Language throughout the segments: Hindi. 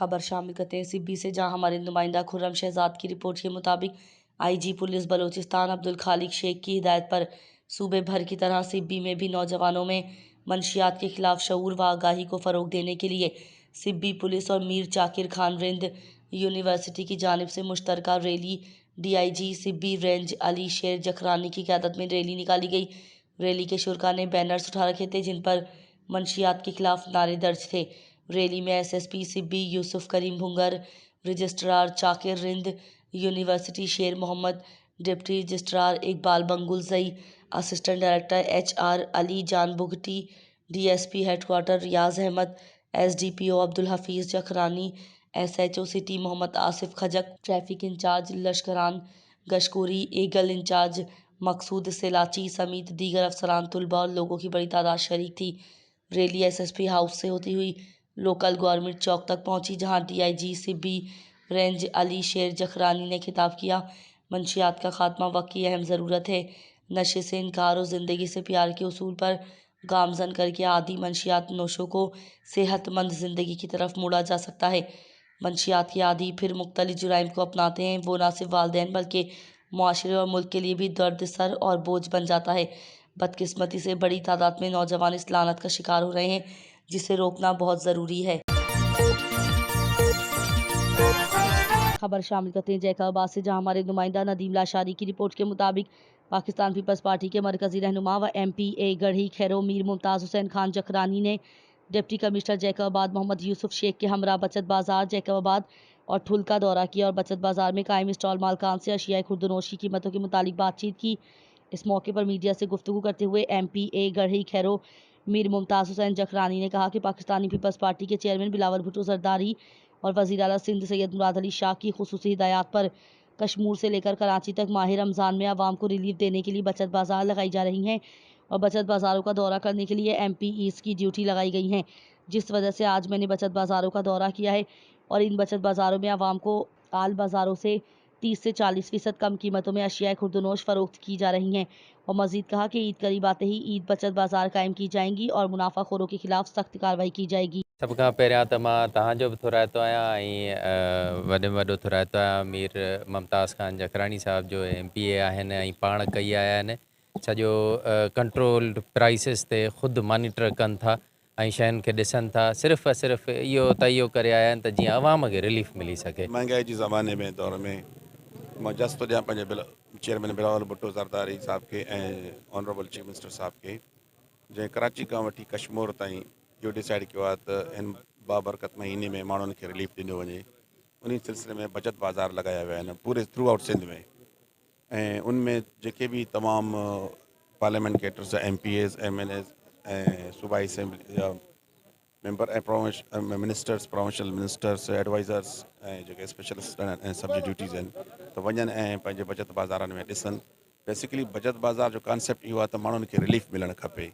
खबर शामिल करते हैं सिब्बी से, जहां हमारे नुमाइंदा खुर्रम शहजाद की रिपोर्ट के मुताबिक आईजी पुलिस बलूचिस्तान अब्दुल खालिक शेख की हिदायत पर सूबे भर की तरह सिब्बी में भी नौजवानों में मंशियात के खिलाफ शऊर व आगाही को फ़रोग देने के लिए सिब्बी पुलिस और मीर जाकिर खान रिंद यूनिवर्सिटी की जानिब से मुश्तरका rally DIG Sibi range Ali Sher Jakhrani की क़यादत में रैली निकाली गई। रैली के शुरा ने बैनर्स उठा रखे थे जिन पर मंशियात के खिलाफ नारे दर्ज थे। रैली में SSP Sibi Yusuf Karim Bhungar, registrar Chakar Rind university Sher Mohammad, deputy registrar Iqbal Bangulzai, assistant director HR Ali Jan Bugti, DSP headquarter Riaz Ahmed, SDPO Abdul Hafeez Jakhrani, SHO city Mohammad Asif Khajak, traffic incharge Lashkaran Gashkori, eagle incharge Maqsood Silachi समेत दीगर अफसरान, तुलबा और लोगों की बड़ी तादाद शरीक थी। रैली SSP हाउस से होती हुई लोकल गवर्नमेंट चौक तक पहुंची, जहां DIG सिब्बी रेंज अली शेर जखरानी ने खिताब किया। मंशियात का खात्मा वक्त की अहम ज़रूरत है। नशे से इनकार और ज़िंदगी से प्यार के उसूल पर गामजन करके आदि मंशियात नोशों को सेहतमंद ज़िंदगी की तरफ मोड़ा जा सकता है। मंशियात के आदि फिर मुख्तलिफ जुराइम को अपनाते हैं। वो न सिर्फ वालिदैन बल्कि मुआशरे और मुल्क के लिए भी दर्द सर और बोझ बन जाता है। बदकिस्मती से बड़ी तादाद में नौजवान इस लानत का शिकार हो रहे हैं, जिसे रोकना बहुत ज़रूरी है। खबर शामिल करते हैं जैकाबाद से, जहां हमारे नुमाइंदा नदीम लाशारी की रिपोर्ट के मुताबिक पाकिस्तान पीपल्स पार्टी के मरकजी रहनुमा व MPA गढ़ी खैरो मीर मुमताज़ हुसैन खान जखरानी ने डिप्टी कमिश्नर जैकाबाद मोहम्मद यूसुफ शेख के हमरा बचत बाजार जैकाबाद और ठुल का दौरा किया और बचत बाजार में कायम स्टॉल मालकान से अशियाए खुर्दनोश की कीमतों के मुतालिक बातचीत की। इस मौके पर मीडिया से गुफ्तगू करते हुए MPA गढ़ी खैरो मीर मुमताज़ हुसैन जखरानी ने कहा कि पाकिस्तानी पीपल्स पार्टी के चेयरमैन बिलावल भुट्टो जरदारी और वज़ीर आला सिंध सैयद मुराद अली शाह की खुसूसी हिदायत पर कश्मीर से लेकर कराची तक माह रमज़ान में आवाम को रिलीफ देने के लिए बचत बाजार लगाई जा रही हैं और बचत बाज़ारों का दौरा करने के लिए MPEs की ड्यूटी लगाई गई हैं, जिस वजह से आज मैंने बचत बाज़ारों का दौरा किया है और इन बचत बाज़ारों में आवाम को आल बाज़ारों से 30 से 40% कम कीमतों में अशियाए खुर्दनोश फ़रोख्त की जा रही हैं और मज़ीद कहा कि ईद करीब आते ही ईद बचत बाज़ार कायम की जाएंगी और मुनाफाखोरों के खिलाफ सख्त कार्रवाई की जाएगी। सभ खां पहिरियां त मां तव्हांजो बि थोराइतो आहियां ऐं वॾे में वॾो थोराइतो आहियां मीर मुमताज़ खान जखरानी साहिब जो MPA आहिनि ऐं पाण कई आया आहिनि। सॼो कंट्रोल्ड प्राइसिस ते ख़ुदि मॉनिटर कनि था ऐं शयुनि खे ॾिसनि था। सिर्फ़ु इहो तइयो करे आया आहिनि त जीअं अवाम खे रिलीफ मिली सघे। महंगाई जे ज़माने में दौर में मां जस्ट थो ॾियां पंहिंजे चेयरमैन बिलावल भुट्टो ज़रदारी साहिब खे ऐं ऑनरेबल चीफ मिनिस्टर साहिब खे, जंहिं कराची खां वठी कश्मीर ताईं इहो डिसाइड कयो आहे त हिन बाबरकत महीने में माण्हुनि खे रिलीफ ॾिनो वञे। उन सिलसिले में बचत बाज़ार लॻाया विया आहिनि पूरे थ्रू आउट सिंध में, ऐं उनमें जेके बि तमामु पार्लियामेंट कैडर्स MPAs MLAs ऐं सूबाई असेंबली जा मेंबर ऐं मिनिस्टर्स प्रोविंशियल मिनिस्टर्स एडवाइज़र्स ऐं जेके स्पेशल असिस्टेंट ऐं सब्जी ड्यूटीज़ आहिनि त वञनि ऐं पंहिंजे बचत बाज़ारनि में ॾिसनि। बेसिकली बचत बाज़ार जो कॉन्सेप्ट इहो आहे त माण्हुनि खे रिलीफ मिलणु खपे।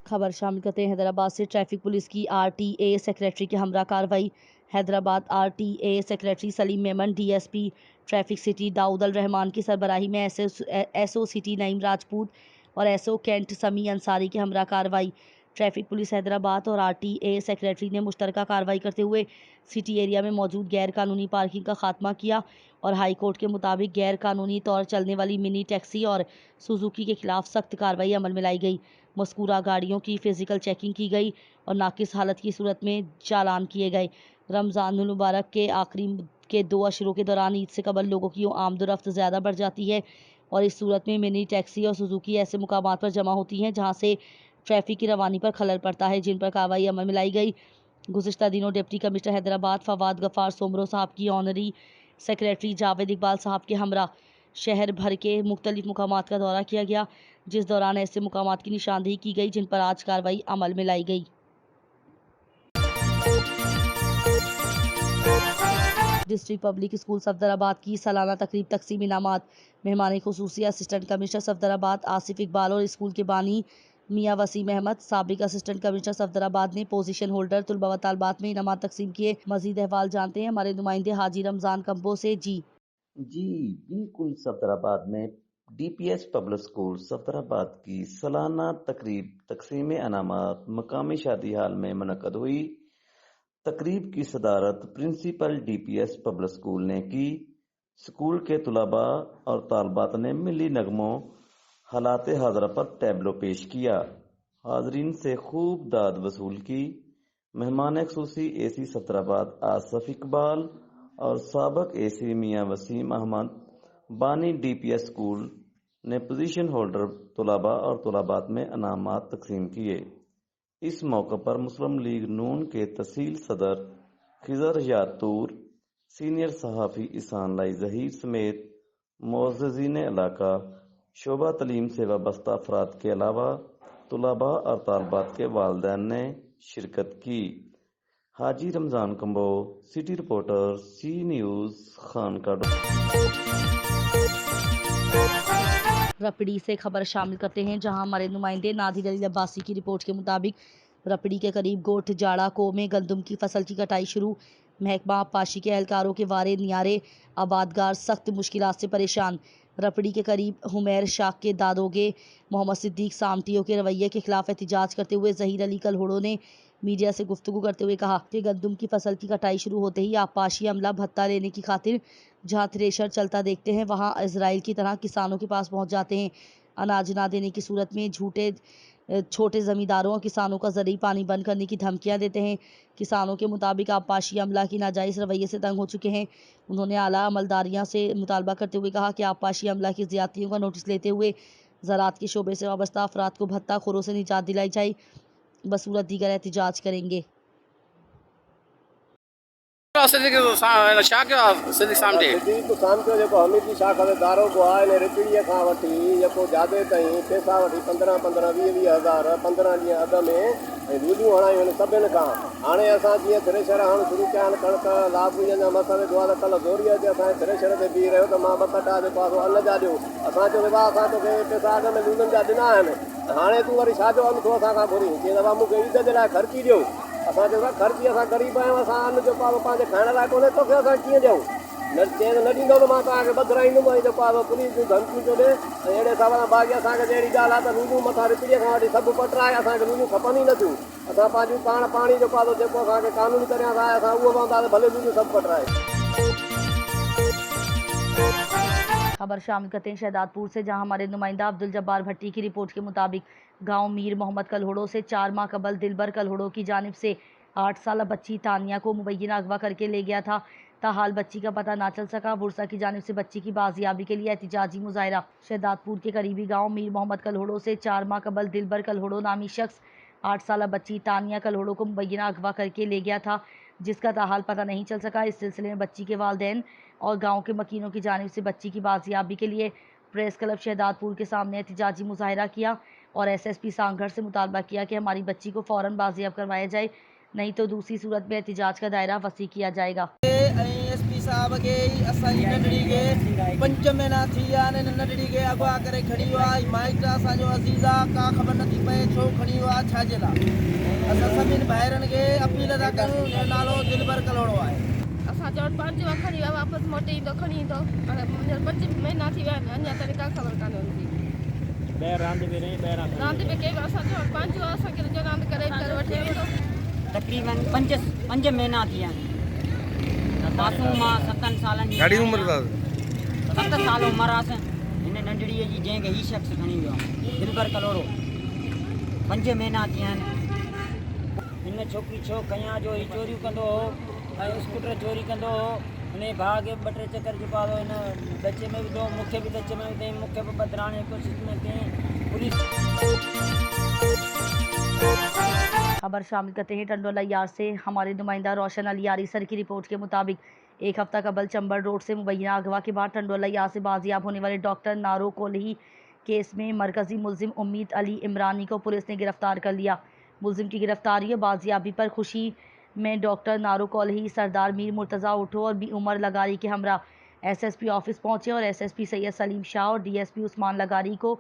खबर शामिल करते हैं हैदराबाद से, ट्रैफिक पुलिस की RTA सेक्रेटरी के हमरा कार्रवाई। Hyderabad RTA secretary Saleem Memon, DSP traffic city Daud al Rehman की सरबराही में SO सिटी नईम राजपूत और SO कैंट समी अंसारी के हमरा कार्रवाई। ट्रैफिक पुलिस हैदराबाद और RTA सेक्रेटरी ने मुश्तरका कार्रवाई करते हुए सिटी एरिया में मौजूद गैर कानूनी पार्किंग का खात्मा किया और हाई कोर्ट के मुताबिक गैर कानूनी तौर चलने वाली मिनी टैक्सी और सुजुकी के खिलाफ सख्त कार्रवाई अमल में लाई गई। मज़कूरा गाड़ियों की फ़िज़िकल चेकिंग की गई और नाकिस हालत की सूरत में चालान किए गए। रमज़ानुल मुबारक के आखिरी के 2 अशरों के दौरान ईद से कबल लोगों की आमदोरफ्त ज़्यादा बढ़ जाती है और इस सूरत में मिनी टैक्सी और सुजुकी ऐसे मुकामात पर जमा होती हैं जहां से ट्रैफिक की रवानी पर खलल पड़ता है, जिन पर कार्रवाई अमल में लाई गई। गुज़िश्ता दिनों डिप्टी कमिश्नर हैदराबाद फवाद गफ़ार सोमरो साहब की ऑनरी सेक्रेटरी जावेद इकबाल साहब के हमरा शहर भर के मुख्तलिफ मुकामात का दौरा किया गया, जिस दौरान ऐसे मुकामात की निशानदेही की गई जिन पर आज कार्रवाई अमल में लाई गई। डिस्ट्रिक्ट पब्लिक स्कूल सफदराबाद की सालाना तकरीब तकसीम इनामात। मेहमान खुसूसी असिस्टेंट कमिश्नर सफदराबाद आसिफ इकबाल और स्कूल के बानी मियाँ वसीम अहमद, साबिक असिस्टेंट कमिश्नर सफदराबाद ने पोजीशन होल्डर तुलबा व तालबात में इनामात तकसीम किए। मजीद अहवाल जानते हैं हमारे नुमाइंदे हाजी रमज़ान कंबो से। जी बिल्कुल, सफदराबाद में डीपीएस पब्लिक स्कूल सफदराबाद की सालाना तकरीब तकसीम अनामात मकामी शादी हाल में मुनक्कद हुई। तकरीब की सदारत प्रिंसिपल डीपीएस पब्लिक स्कूल ने की। स्कूल के तुलबा और तालबात ने मिली नगमों हालात हाजरा पर टैबलो पेश किया। हाजरीन से खूब दाद वसूल की। मेहमान खुसूसी एसी सफदराबाद आसफ इकबाल और साबक एसी मियां वसीम अहमद बानी डीपीएस स्कूल ने पोजीशन होल्डर तुलबा और तुलबात में अनामात तकसीम किए। इस मौके पर मुस्लिम लीग नून के तहसील सदर खिजर यातूर, सीनियर सहाफ़ी इसान लाई जहीर समेत मुअज़्ज़िज़ीन इलाका, शोबा तलीम से वाबस्ता अफराद के अलावा तुलबा और तालबात के वालिदैन ने शिरकत की। हाजी रमजान कंबो, सिटी रिपोर्टर, सी न्यूज़, खानकाडो। रपड़ी से खबर शामिल करते हैं, जहां हमारे नुमाइंदे नादिर अली अब्बासी की रिपोर्ट के मुताबिक रपड़ी के करीब गोठ जाड़ा को में गंदम की फसल की कटाई शुरू। महकमा आबपाशी के एहलकारों के वारे नियारे आबादगार सख्त मुश्किलात से परेशान। रपड़ी के करीब हुमैर शाख के दादोगे मोहम्मद सिद्दीक सामटियों के रवैये के खिलाफ एहतजाज करते हुए जहीर अली कलहोड़ो ने मीडिया से गुफ्तगू करते हुए कहा कि गंदम की फसल की कटाई शुरू होते ही आबपाशी अमला भत्ता लेने की खातिर जहां थ्रेशर चलता देखते हैं वहां इजराइल की तरह किसानों के पास पहुंच जाते हैं। अनाज ना देने की सूरत में छोटे जमींदारों और किसानों का जरिए पानी बंद करने की धमकियां देते हैं। किसानों के मुताबिक आबपाशी अमला की नाजायज रवैये से तंग हो चुके हैं। उन्होंने आला अमलदारियां से मुतालबा करते हुए कहा कि आबपाशी अमला की ज्यादतियों का नोटिस लेते हुए ज़राअत के शोबे से वाबस्ता अफराद को भत्ता खोरों से निजात दिलाई जाए, बसूरत दीगर एहतजाज करेंगे। सिद्दीक सामटियो जेको हमीदी शाख में दारो को आहे ने रिपीड़ीअ खां वठी जेको जादे ताईं पैसा वठी 15-15 20-20 हज़ार 15 ॾींहं अध में ऐं लूलियूं हणायूं आहिनि सभिनि खां। हाणे असां जीअं थ्रेशर हणणु शुरू कया आहिनि, कणिक लाभुनि जा मसइले जो आहे त कल्ह दोरीअ ते असांजे थ्रेशर ते बीह रहियो त मां 2 कटा जेको आहे अन्न जा ॾियो। असां चयो भाउ असां तोखे पैसा अॻ में लूलियुनि जा ॾिना आहिनि, हाणे तूं वरी छा जो अन्न थो असांखां घुरी? चई त भाउ मूंखे ईद जे लाइ ख़र्ची ॾियो। असां चयो ख़र्ची असां ग़रीब आहियूं, असां अन्न जो पाव पंहिंजे खाइण लाइ कोन्हे, तोखे असां कीअं ॾियूं? न चए न ॾींदो त मां तव्हांखे ॿधाईंदुमि ऐं जेको आहे पुलिस जूं धमकियूं थो ॾिए। ऐं अहिड़े हिसाब सां बाक़ी असांखे जहिड़ी ॻाल्हि आहे त लूलियूं मथां रिपीड़ीअ खां वठी सभु पटराए, असांखे लूलियूं खपनि ई नथियूं। असां पंहिंजूं पाणी जेको आहे जेको असांखे कानूनी तरियां सां आहे असां उहो पवंदा त भले लूलियूं सभु पटराए। खबर शामिल करते हैं शहदादपुर से, जहां हमारे नुमाइंदा अब्दुल जब्बार भट्टी की रिपोर्ट के मुताबिक गांव मीर मोहम्मद कलहोड़ो से 4 माह कबल दिलबर कलहोड़ो की जानिब से 8 साल बच्ची तानिया को मुबैना अगवा करके ले गया था। ताहाल बच्ची का पता ना चल सका। बुरसा की जानिब से बच्ची की बाजियाबी के लिए एहतिजाजी मुजाहरा। शहदादपुर के करीबी गाँव मीर मोहम्मद कलहोड़ो से 4 माह कबल दिलबर कलहोड़ो नामी शख्स 8 साल बच्ची तानिया कलहोड़ो को मुबैना अगवा करके ले गया था, जिसका ताहाल पता नहीं चल सका। इस सिलसिले में बच्ची के वालिदैन और गांव के मकीनों की जानिब से बच्ची की बाजियाबी के लिए प्रेस क्लब शहदादपुर के सामने एहतिजाजी मुजाहरा किया और एसएसपी सांगढ़ से मुतालबा किया कि हमारी बच्ची को फ़ौरन बाजियाब करवाया जाए, नहीं तो दूसरी सूरत में एहतिजाज का दायरा वसी किया जाएगा। एसपी साहब के असांजी नंढड़ी के 5 महीना थी विया आहिनि, नंढड़ी के अगवा करे खणी वियो आहे। माइट असांजो अज़ीज़ आहे, का ख़बर नथी पए छो खणी वियो आहे, छाजे लाइ। असां सभिनि भाइरनि खे अपील था कयूं, नालो दिलबर कलहोड़ो आहे। असां चयो 5 खणी वियो, वापसि मोटे ईंदो खणी ईंदो। हाणे 25 महीना थी विया आहिनि, अञा ताईं का ख़बर कान्हे हुनजी। रांदि बि कई, असां चयो 5 असांखे जो रांदि करे वठी वेंदो। तकरीबन 5 महीना थी विया आहिनि। मासूम आहे, 7 सालनि जी उमिरि, 7 साल उमिरि आहे हिन नंढड़ीअ जी, जंहिंखे ही शख़्स खणी वियो आहे दिलबर कलहोड़ो। 5 महीना थी विया आहिनि। हिन छोकिरी छो कयां जो ही चोरियूं कंदो हो ऐं स्कूटर चोरी कंदो हो। हुन भाउ खे 2-3 चकर जेको आहे हिन दचे में विधो, मूंखे बि दचे में विधई, मूंखे बि बदिराइण जी कोशिशि में कयईं। पुलिस खबर शामिल करते हैं टंडोला यार से। हमारे नुमाइंदा रोशन अली यारी सर की रिपोर्ट के मुताबिक 1 हफ्ता कबल चंबल रोड से मुबैना अगवा के बाद टंडोला यार से बाजियाब होने वाले डॉक्टर नारो कोलही केस में मरकजी मुलजिम उम्मीद अली इमरानी को पुलिस ने गिरफ्तार कर लिया। मुलजिम की गिरफ्तारी और बाजियाबी पर खुशी में डॉक्टर नारो कोलही, सरदार मीर मुर्तज़ा उठो और बी उमर लगारी के हमरा एसएसपी ऑफिस पहुंचे और एसएसपी सैयद सलीम शाह और डीएसपी उस्मान लगारी को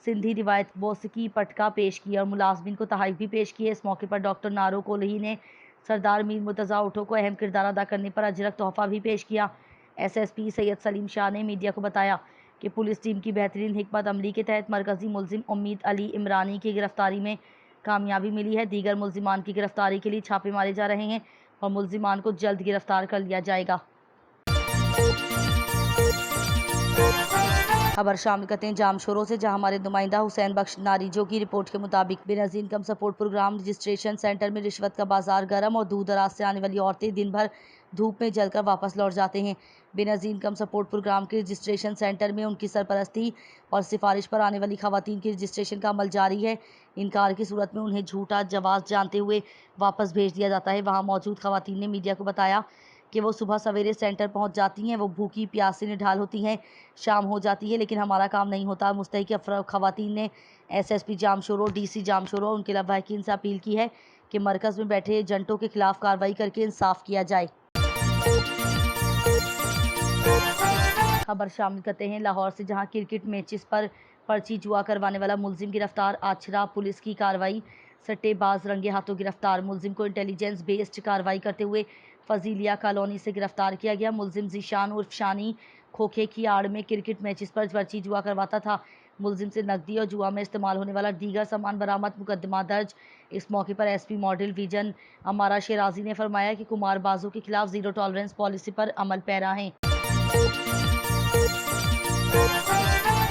सिंधी रिवायत मौसीकी पटका पेश किया और मुलाजमिन को तहफ़ भी पेश किए। इस मौके पर डॉक्टर नारो कोलही ने सरदार मीर मुर्तज़ा उठो को अहम किरदार अदा करने पर अजरक तोहफा भी पेश किया। एसएसपी सैयद सलीम शाह ने मीडिया को बताया कि पुलिस टीम की बेहतरीन हिकमत अमली के तहत मरकजी मुलजिम उम्मीद अली इमरानी की गिरफ्तारी में कामयाबी मिली है। दीगर मुलजिमान की गिरफ्तारी के लिए छापे मारे जा रहे हैं और मुलजिमान को जल्द गिरफ्तार कर लिया जाएगा। खबर शामिल करते हैं जामशोरों से, जहां हमारे नुमाइंदा हुसैन बख्श नारीजो की रिपोर्ट के मुताबिक Benazir income support programme registration centre में रिश्वत का बाजार गर्म और दूर दराज से आने वाली औरतें दिन भर धूप में जलकर वापस लौट जाते हैं। बेनजीर इनकम सपोर्ट प्रोग्राम के रजिस्ट्रेशन सेंटर में उनकी सरपरस्ती और सिफारिश पर आने वाली खवातीन की रजिस्ट्रेशन का अमल जारी है। इनकार की सूरत में उन्हें झूठा जवाब जानते हुए वापस भेज दिया जाता है। वहां मौजूद खवातीन ने मीडिया को बताया कि वो सुबह सवेरे सेंटर पहुंच जाती हैं, वो भूखी प्यासी निढाल होती हैं, शाम हो जाती है लेकिन हमारा काम नहीं होता। मुस्तहिक खवातीन ने एसएसपी जामशोरो, डीसी जामशोरो और उनके लवाहिकीन से अपील की है कि मरकज़ में बैठे एजेंटों के खिलाफ कार्रवाई करके इंसाफ किया जाए। खबर शामिल करते हैं लाहौर से, जहां क्रिकेट मैचेस पर पर्ची जुआ करवाने वाला मुलजिम गिरफ्तार। आछरा पुलिस की कार्रवाई, सट्टेबाज रंगे हाथों गिरफ्तार। मुलजिम को इंटेलिजेंस बेस्ड कार्रवाई करते हुए फजीलिया कॉलोनी से गिरफ्तार किया गया। मुलजिम जीशान उर्फ शानी खोखे की आड़ में क्रिकेट मैचेस पर पर्ची जुआ करवाता था। मुलजिम से नकदी और जुआ में इस्तेमाल होने वाला दीगर सामान बरामद, मुकदमा दर्ज। इस मौके पर एसपी मॉडल विजन अमारा शेराजी ने फरमाया कि कुमारबाजों के खिलाफ जीरो टॉलरेंस पॉलिसी पर अमल पैरा है।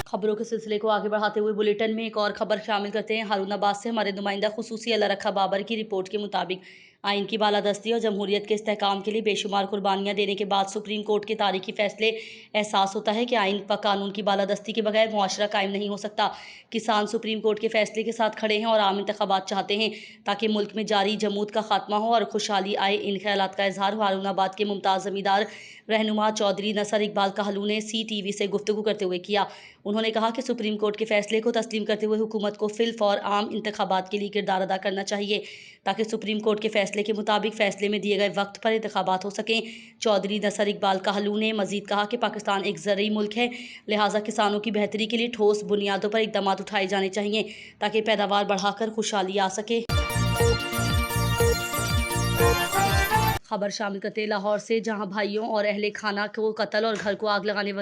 खबरों के सिलसिले को आगे बढ़ाते हुए बुलेटिन में एक और खबर शामिल करते हैं। हारूनाबाद से हमारे नुमाइंदा खुसूसी अल्लाह रखा बाबर की रिपोर्ट के मुताबिक आइन की बालादस्ती और जमहूरियत के इस्तेहकाम के लिए बेशुमार कुर्बानियां देने के बाद सुप्रीम कोर्ट के तारीखी फैसले एहसास होता है कि आइन व कानून की बालादस्ती के बगैर मुआशरा कायम नहीं हो सकता। किसान सुप्रीम कोर्ट के फैसले के साथ खड़े हैं और आम इंतखाबात चाहते हैं ताकि मुल्क में जारी जमूत का खात्मा हो और खुशहाली आए। इन ख्यालात का इजहार हारूनाबाद के मुमताज़ जमींदार रहनुमा चौधरी नसर इकबाल कहलू ने CTV से गुफ्तगू करते हुए किया। उन्होंने कहा कि सुप्रीम कोर्ट के फैसले को तस्लीम करते हुए हुकूमत को फिलफौर आम इंतखाबात के लिए किरदार अदा करना चाहिए ताकि सुप्रीम कोर्ट के फैसले के मुताबिक फैसले में दिए गए वक्त पर इंतखाबात हो सकें। चौधरी नसर इकबाल कहलू ने मजीद कहा कि पाकिस्तान एक ज़रूरी मुल्क है, लिहाजा किसानों की बेहतरी के लिए ठोस बुनियादों पर इकदाम उठाए जाने चाहिए ताकि पैदावार बढ़ाकर खुशहाली आ सके। खबर शामिल करते लाहौर से, जहां भाइयों और अहले खाना को कत्ल और घर को आग लगाने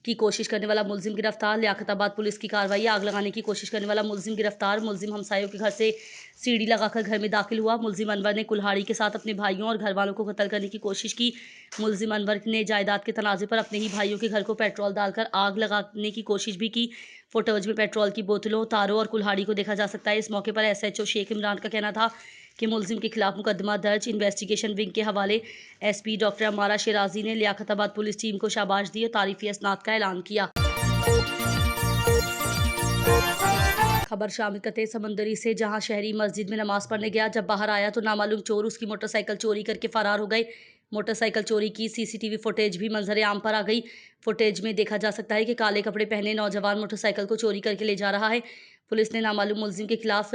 की कोशिश करने वाला मुलजिम गिरफ्तार। लियाकताबाद पुलिस की कार्रवाई, आग लगाने की कोशिश करने वाला मुलजिम गिरफ्तार। मुलजिम हमसायों के घर से सीढ़ी लगाकर घर में दाखिल हुआ। मुलजिम अनवर ने कुल्हाड़ी के साथ अपने भाइयों और घर वालों को कत्ल करने की कोशिश की। मुलजिम अनवर ने जायदाद के तनाज़े पर अपने ही भाइयों के घर को पेट्रोल डालकर आग लगाने की कोशिश भी की। फुटेज में पेट्रोल की बोतलों, तारों और कुल्हाड़ी को देखा जा सकता है। इस मौके पर SHO शेख इमरान का कहना था कि मुलजिम के खिलाफ मुकदमा दर्ज। इन्वेस्टिगेशन विंग के हवाले SP डॉक्टर अमारा शेराजी ने लियाकताबाद पुलिस टीम को शाबाश दी और तारीफी असनाद का ऐलान किया। खबर शामिल करते समंदरी से, जहां शहरी मस्जिद में नमाज पढ़ने गया, जब बाहर आया तो नामालूम चोर उसकी मोटरसाइकिल चोरी करके फरार हो गए। मोटरसाइकिल चोरी की CCTV फुटेज भी मंजर आम पर आ गई। फुटेज में देखा जा सकता है कि काले कपड़े पहने नौजवान मोटरसाइकिल को चोरी करके ले जा रहा है। पुलिस ने नामालूम मुलजिम के खिलाफ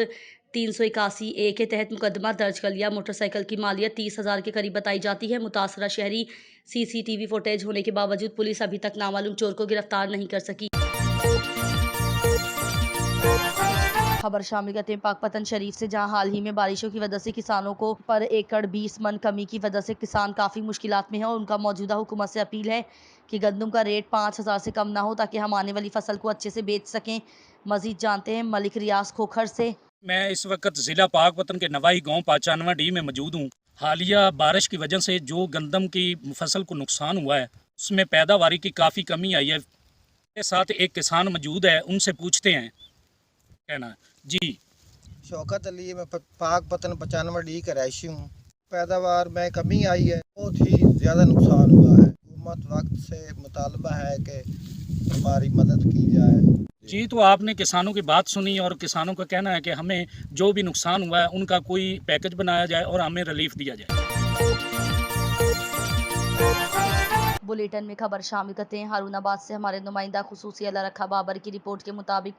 381A के तहत मुकदमा दर्ज कर लिया। मोटरसाइकिल की मालियत 30,000 के करीब बताई जाती है। मुतासरा शहरी CCTV फुटेज होने के बावजूद पुलिस अभी तक नामालूम चोर को गिरफ्तार नहीं कर सकी। खबर शामिल करते हैं पाकपतन शरीफ से, जहां हाल ही में बारिशों की वजह से किसानों को पर एकड़ 20 मन कमी की वजह से किसान काफ़ी मुश्किलात में है और उनका मौजूदा हुकूमत से अपील है कि गंदम का रेट 5,000 से कम ना हो ताकि हम आने वाली फसल को अच्छे से बेच सकें। मजीद जानते हैं मलिक रियाज खोखर से। मैं इस वक्त ज़िला पाकपतन के नवाई गांव 95D में मौजूद हूँ। हालिया बारिश की वजह से जो गंदम की फसल को नुकसान हुआ है उसमें पैदावारी की काफ़ी कमी आई है। मेरे साथ एक किसान मौजूद है, उनसे पूछते हैं कहना जी। शौकत अली, मैं पाकपतन 95D का रहायशी हूँ। पैदावार में कमी आई है, बहुत ही ज़्यादा नुकसान हुआ है। हुकूमत वक्त से मुतालबा है कि हमारी मदद की जाए। जी, तो आपने किसानों की बात सुनी और किसानों का कहना है कि हमें जो भी नुकसान हुआ है उनका कोई पैकेज बनाया जाए और हमें रिलीफ दिया जाए। बुलेटिन में खबर शामिल करते हैं हारूनाबाद से, हमारे नुमाइंदा खुसूसी अल्लाह रखा बाबर की रिपोर्ट के मुताबिक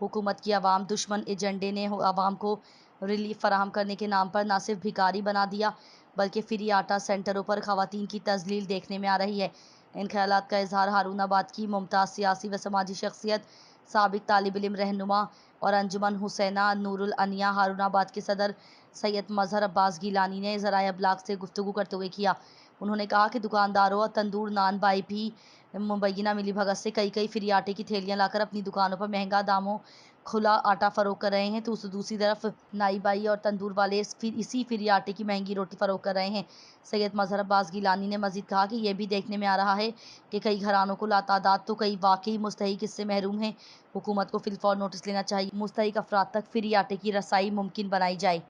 हुकूमत की अवाम दुश्मन एजेंडे ने अवाम को रिलीफ फराहम करने के नाम पर न सिर्फ भिखारी बना दिया बल्कि फ्री आटा सेंटरों पर खवातीन की तजलील देखने में आ रही है। इन ख्यालात का इजहार हारूनाबाद की मुमताज़ सियासी व समाजी शख्सियत, साबिक तालिब इल्म रहनुमा और अंजुमन हुसैना नूरुल अनिया हारूनाबाद के सदर सैयद मजहर अब्बास गिलानी ने ज़राए अबलाग से गुफ्तगू करते हुए किया। उन्होंने कहा कि दुकानदारों और तंदूर नान बाई भी मुबैना मिलीभगत से कई फ्री आटे की थैलियां लाकर अपनी दुकानों पर महंगा दामों खुला आटा फरोख्त कर रहे हैं, तो दूसरी तरफ नाई बाई और तंदूर वाले इसी फ्री आटे की महंगी रोटी फरोख्त कर रहे हैं। सैयद मजहर अब्बास गिलानी ने मजीद कहा कि यह भी देखने में आ रहा है कि कई घरानों को लातादाद तो कई वाकई मुस्तहिक इससे महरूम हैं। हुकूमत को फिलफौर नोटिस लेना चाहिए, मुस्तहिक अफराद तक फ्री आटे की रसाई मुमकिन बनाई जाए।